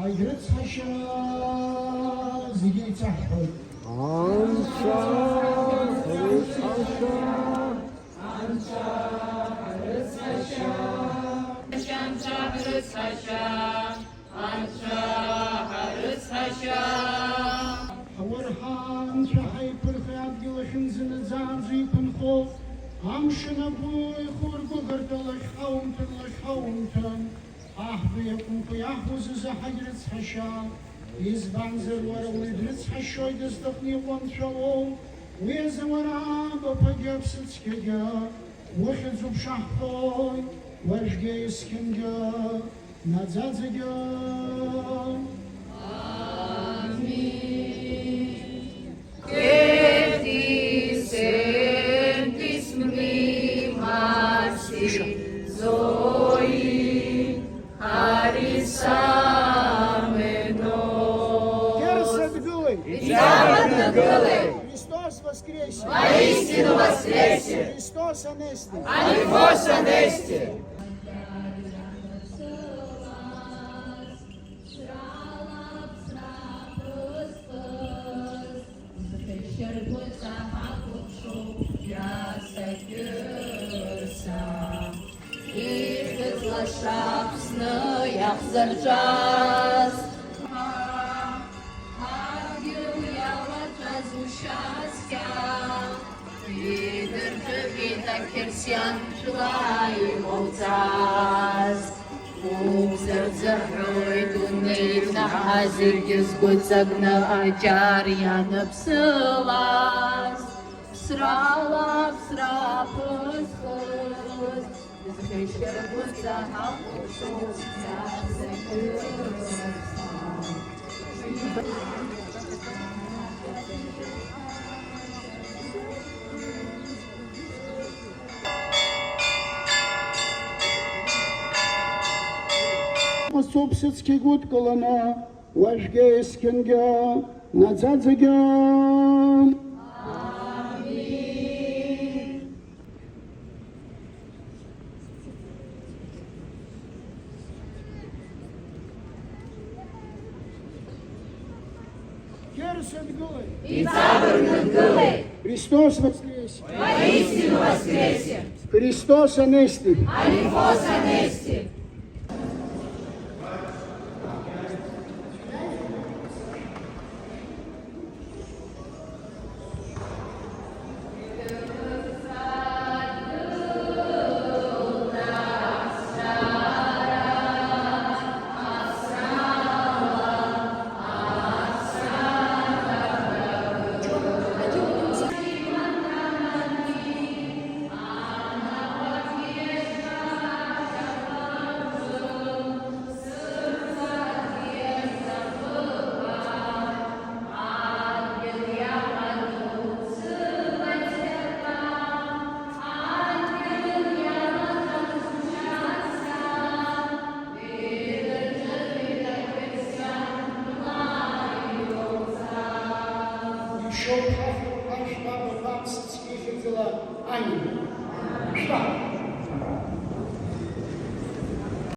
حجرت حشا زيجي تحت Ança, Haris Ança. ورهان شحي برفعت قلشن زنزان زيكن خوف عمشنا بوي خورقو غردلش حومتن بيكم في أحوز زحجرت حشا يزبان زلورا ويدرت حشوي دستقني وانشاو ويزورا بفجاب ستسكجا وخزو بشحطوي واشجي اسكنجا نزازجا Христос воскресе! Воистину воскресе! Христос анести! Алифос анести! Zarjas Kersian Shlai Mozas Zerhoy Dunna Hazig is good Sagna Ajarian Psilas Sralap Srapus the Fisher was a house Собсецкий гуд колона, вожге скинга, надзадзага. И Царь Христос воскресе! воистину воскресе! Христос анести! Алифос анести! Шел Хашбаба Бамсацких дела Ани. Что?